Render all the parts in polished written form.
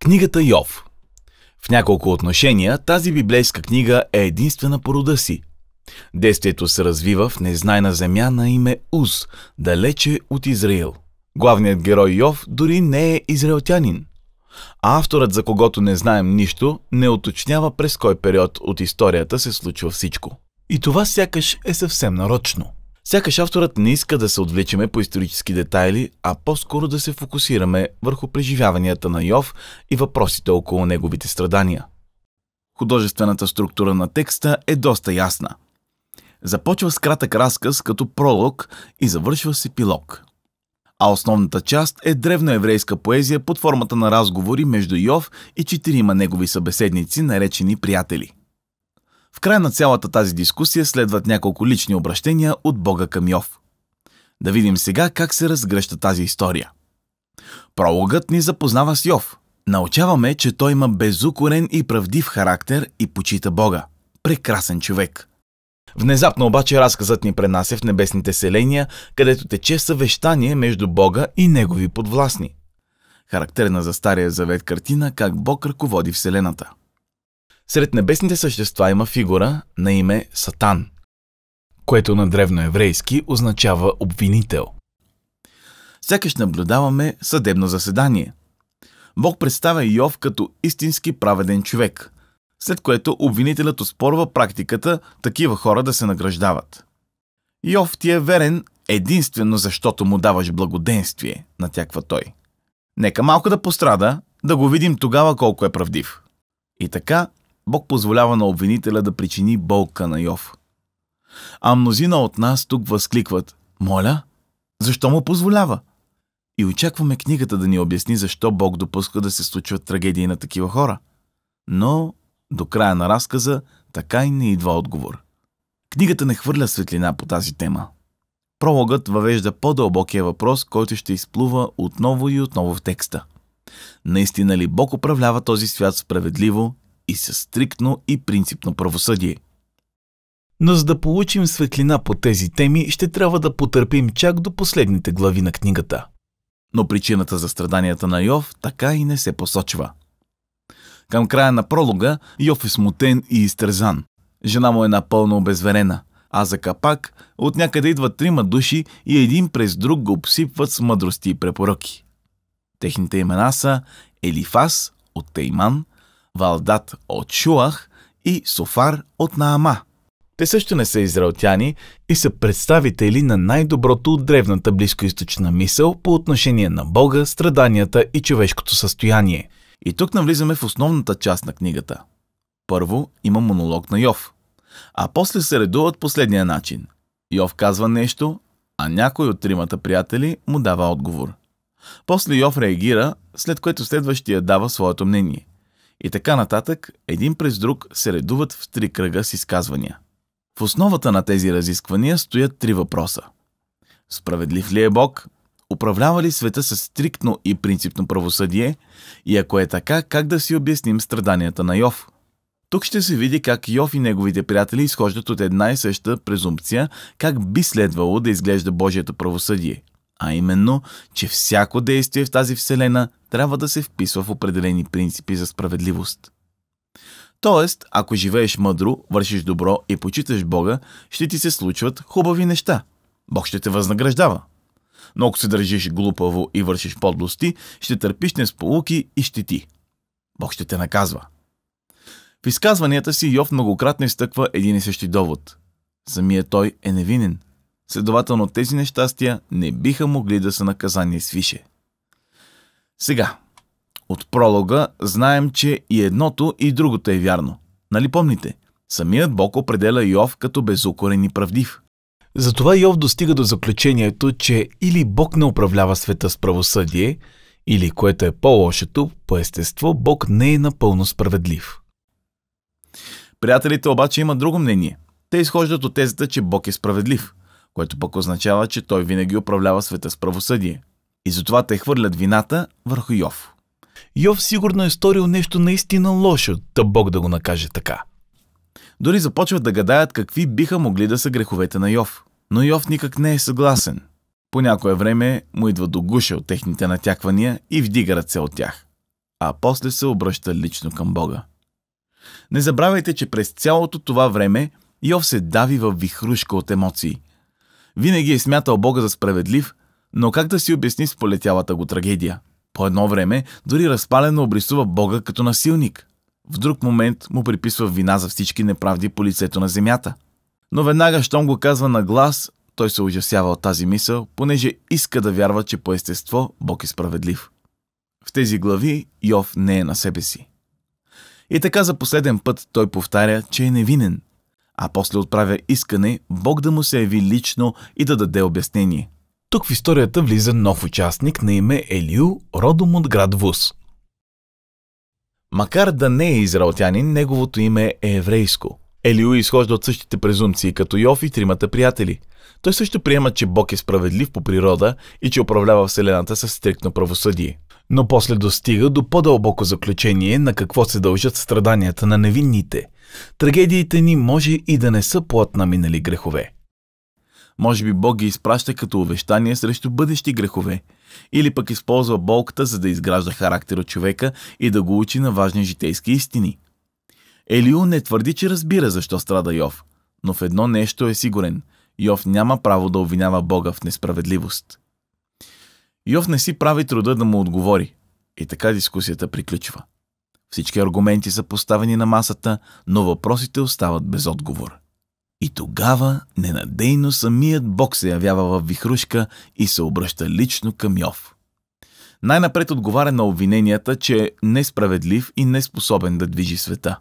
Книгата Йов. В няколко отношения тази библейска книга е единствена по рода си. Действието се развива в незнайна земя на име Уз, далече от Израил. Главният герой Йов дори не е израелтянин. А авторът, за когото не знаем нищо, не уточнява през кой период от историята се случва всичко. И това сякаш е съвсем нарочно. Сякаш авторът не иска да се отвличаме по исторически детайли, а по-скоро да се фокусираме върху преживяванията на Йов и въпросите около неговите страдания. Художествената структура на текста е доста ясна. Започва с кратък разказ като пролог и завършва с епилог. А основната част е древноеврейска поезия под формата на разговори между Йов и 4 негови събеседници, наречени приятели. В края на цялата тази дискусия следват няколко лични обращения от Бога към Йов. Да видим сега как се разгръща тази история. Прологът ни запознава с Йов. Научаваме, че той има безукорен и правдив характер и почита Бога. Прекрасен човек. Внезапно обаче разказът ни пренася в небесните селения, където тече съвещание между Бога и негови подвластни. Характерна за Стария завет картина как Бог ръководи Вселената. Сред небесните същества има фигура на име Сатан, което на древноеврейски означава обвинител. Сякаш наблюдаваме съдебно заседание. Бог представя Йов като истински праведен човек, след което обвинителят оспорва практиката такива хора да се награждават. Йов ти е верен единствено защото му даваш благоденствие, натяква той. Нека малко да пострада, да го видим тогава колко е правдив. И така Бог позволява на обвинителя да причини болка на Йов. А мнозина от нас тук възкликват: моля, защо му позволява? И очакваме книгата да ни обясни защо Бог допуска да се случват трагедии на такива хора. Но до края на разказа така и не идва отговор. Книгата не хвърля светлина по тази тема. Прологът въвежда по-дълбокия въпрос, който ще изплува отново и отново в текста. Наистина ли Бог управлява този свят справедливо и със стриктно и принципно правосъдие? Но за да получим светлина по тези теми, ще трябва да потърпим чак до последните глави на книгата. Но причината за страданията на Йов така и не се посочва. Към края на пролога Йов е смутен и изтързан. Жена му е напълно обезверена, а за капак от някъде идват 3 души и един през друг го обсипват с мъдрости и препоръки. Техните имена са Елифаз от Тейман, Валдат от Шуах и Софар от Наама. Те също не са израелтяни и са представители на най-доброто от древната близкоизточна мисъл по отношение на Бога, страданията и човешкото състояние. И тук навлизаме в основната част на книгата. Първо има монолог на Йов, а после се редуват последния начин. Йов казва нещо, а някой от 3 приятели му дава отговор. После Йов реагира, след което следващия дава своето мнение. И така нататък, един през друг се редуват в 3 кръга с изказвания. В основата на тези разисквания стоят 3 въпроса. Справедлив ли е Бог? Управлява ли света със стриктно и принципно правосъдие? И ако е така, как да си обясним страданията на Йов? Тук ще се види как Йов и неговите приятели изхождат от една и съща презумпция, как би следвало да изглежда Божието правосъдие. А именно, че всяко действие в тази вселена трябва да се вписва в определени принципи за справедливост. Тоест, ако живееш мъдро, вършиш добро и почиташ Бога, ще ти се случват хубави неща. Бог ще те възнаграждава. Но ако се държиш глупаво и вършиш подлости, ще търпиш несполуки и щети. Бог ще те наказва. В изказванията си Йов многократно изтъква един и същи довод. Самият той е невинен. Следователно тези нещастия не биха могли да са наказание свише. Сега, от пролога знаем, че и едното и другото е вярно. Нали помните? Самият Бог определя Йов като безукорен и правдив. Затова Йов достига до заключението, че или Бог не управлява света с правосъдие, или, което е по-лошото, по естество, Бог не е напълно справедлив. Приятелите обаче имат друго мнение. Те изхождат от тезата, че Бог е справедлив, което пък означава, че той винаги управлява света с правосъдие. И затова те хвърлят вината върху Йов. Йов сигурно е сторил нещо наистина лошо, та Бог да го накаже така. Дори започват да гадаят какви биха могли да са греховете на Йов. Но Йов никак не е съгласен. По някое време му идва до гуша от техните натяквания и вдига ръце от тях. а после се обръща лично към Бога. Не забравяйте, че през цялото това време Йов се дави във вихрушка от емоции. Винаги е смятал Бога за справедлив, но как да си обясни сполетялата го трагедия? По едно време дори разпалено обрисува Бога като насилник. В друг момент му приписва вина за всички неправди по лицето на земята. Но веднага, щом го казва на глас, той се ужасява от тази мисъл, понеже иска да вярва, че по естество Бог е справедлив. В тези глави Йов не е на себе си. И така за последен път той повтаря, че е невинен, а после отправя искане Бог да му се яви лично и да даде обяснение. Тук в историята влиза нов участник на име Елиу, родом от град Вус. Макар да не е израелтянин, неговото име е еврейско. Елиу изхожда от същите презумпции като Йов и тримата приятели. Той също приема, че Бог е справедлив по природа и че управлява Вселената със стриктно правосъдие. Но после достига до по-дълбоко заключение на какво се дължат страданията на невинните. Трагедиите ни може и да не са плод на минали грехове. Може би Бог ги изпраща като увещание срещу бъдещи грехове, или пък използва болката, за да изгражда характер от човека и да го учи на важни житейски истини. Елиу не твърди, че разбира защо страда Йов, но в едно нещо е сигурен – Йов няма право да обвинява Бога в несправедливост. Йов не си прави труда да му отговори, и така дискусията приключва. Всички аргументи са поставени на масата, но въпросите остават без отговор. И тогава ненадейно самият Бог се явява в вихрушка и се обръща лично към Йов. Най-напред отговаря на обвиненията, че е несправедлив и неспособен да движи света.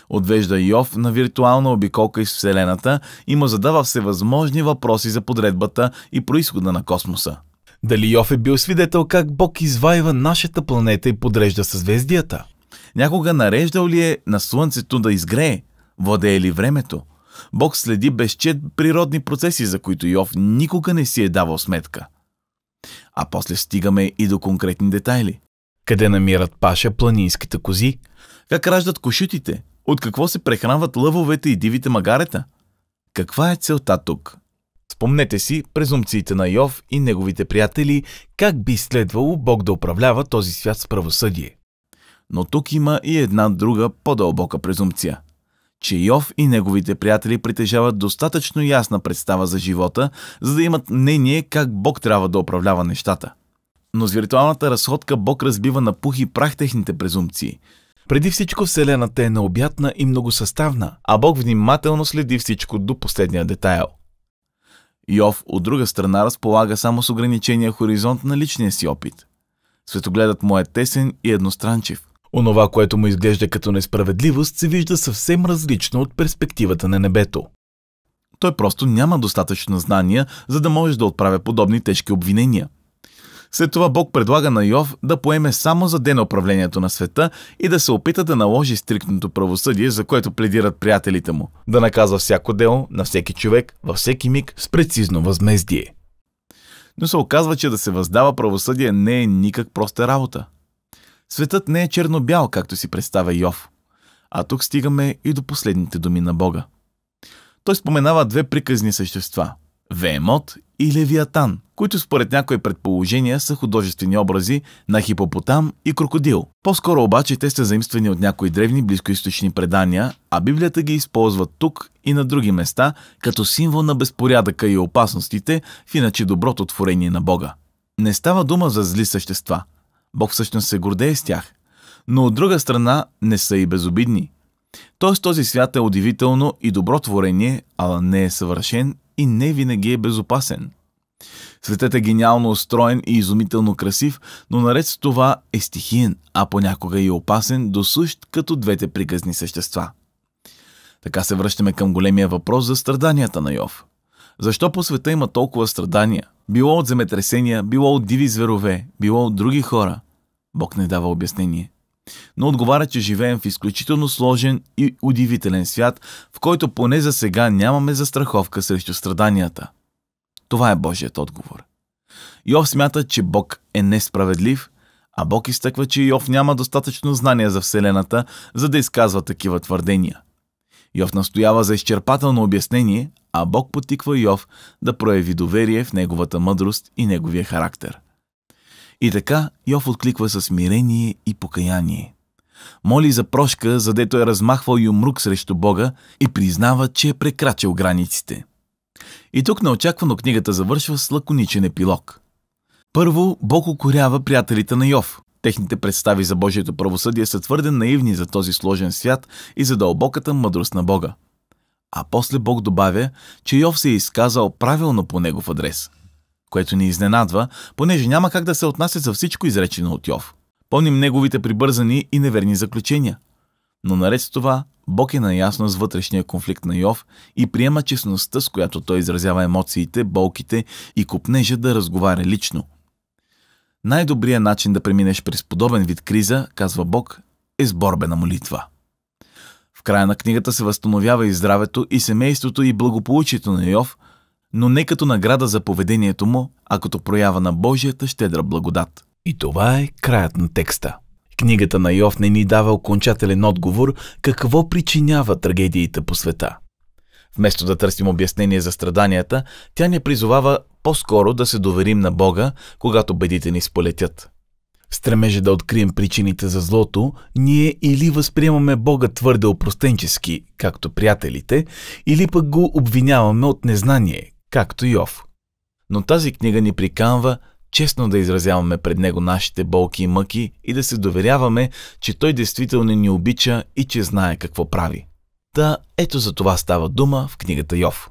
Отвежда Йов на виртуална обиколка из Вселената и му задава всевъзможни въпроси за подредбата и произхода на космоса. Дали Йов е бил свидетел как Бог извайва нашата планета и подрежда съзвездията? Някога нареждал ли е на Слънцето да изгрее? Владее ли времето? Бог следи безчет природни процеси, за които Йов никога не си е давал сметка. А после стигаме и до конкретни детайли. Къде намират паша планинските кози? Как раждат кошутите? От какво се прехранват лъвовете и дивите магарета? Каква е целта тук? Спомнете си презумпциите на Йов и неговите приятели, как би следвало Бог да управлява този свят с правосъдие. Но тук има и една друга по-дълбока презумпция, че Йов и неговите приятели притежават достатъчно ясна представа за живота, за да имат мнение как Бог трябва да управлява нещата. Но с виртуалната разходка Бог разбива на пух и прах техните презумпции. Преди всичко Вселената е необятна и многосъставна, а Бог внимателно следи всичко до последния детайл. Йов, от друга страна, разполага само с ограничения хоризонт на личния си опит. Светогледът му е тесен и едностранчив. Онова, което му изглежда като несправедливост, се вижда съвсем различно от перспективата на небето. Той просто няма достатъчно знания, за да може да отправя подобни тежки обвинения. След това Бог предлага на Йов да поеме само за ден управлението на света и да се опита да наложи стриктното правосъдие, за което пледират приятелите му, да наказва всяко дело на всеки човек във всеки миг с прецизно възмездие. Но се оказва, че да се въздава правосъдие не е никак проста работа. Светът не е черно-бял, както си представя Йов. А тук стигаме и до последните думи на Бога. Той споменава две приказни същества – Веемот и Левиатан, които според някои предположения са художествени образи на хипопотам и крокодил. По-скоро обаче те са заимствани от някои древни близкоизточни предания, а Библията ги използва тук и на други места като символ на безпорядъка и опасностите в иначе доброто творение на Бога. Не става дума за зли същества. Бог всъщност се гордее с тях. Но от друга страна не са и безобидни. Тоест този свят е удивително и добро творение, а не е съвършен и не винаги е безопасен. Светът е гениално устроен и изумително красив, но наред с това е стихиен, а понякога и опасен, досущ като двете приказни същества. Така се връщаме към големия въпрос за страданията на Йов. Защо по света има толкова страдания? Било от земетресения, било от диви зверове, било от други хора. Бог не дава обяснение. Но отговаря, че живеем в изключително сложен и удивителен свят, в който поне за сега нямаме застраховка срещу страданията. Това е Божият отговор. Йов смята, че Бог е несправедлив, а Бог изтъква, че Йов няма достатъчно знания за Вселената, за да изказва такива твърдения. Йов настоява за изчерпателно обяснение, а Бог потиква Йов да прояви доверие в неговата мъдрост и неговия характер. И така Йов откликва със смирение и покаяние. Моли за прошка, задето е размахвал юмрук срещу Бога и признава, че е прекрачил границите. И тук неочаквано книгата завършва с лаконичен епилог. Първо, Бог укорява приятелите на Йов. Техните представи за Божието правосъдие са твърде наивни за този сложен свят и за дълбоката мъдрост на Бога. А после Бог добавя, че Йов се е изказал правилно по негов адрес, което ни изненадва, понеже няма как да се отнася за всичко изречено от Йов. Помним неговите прибързани и неверни заключения. Но наред с това, Бог е наясно с вътрешния конфликт на Йов и приема честността, с която той изразява емоциите, болките и копнежа да разговаря лично. Най-добрият начин да преминеш през подобен вид криза, казва Бог, е с борбена молитва. В края на книгата се възстановява и здравето, и семейството, и благополучието на Йов, но не като награда за поведението му, а като проява на Божията щедра благодат. И това е краят на текста. Книгата на Йов не ни дава окончателен отговор какво причинява трагедиите по света. Вместо да търсим обяснение за страданията, тя ни призовава по-скоро да се доверим на Бога, когато бедите ни сполетят. В стремежа да открием причините за злото, ние или възприемаме Бога твърде опростенчески, както приятелите, или пък го обвиняваме от незнание, както Йов. Но тази книга ни приканва честно да изразяваме пред него нашите болки и мъки и да се доверяваме, че той действително ни обича и че знае какво прави. Та ето за това става дума в книгата Йов.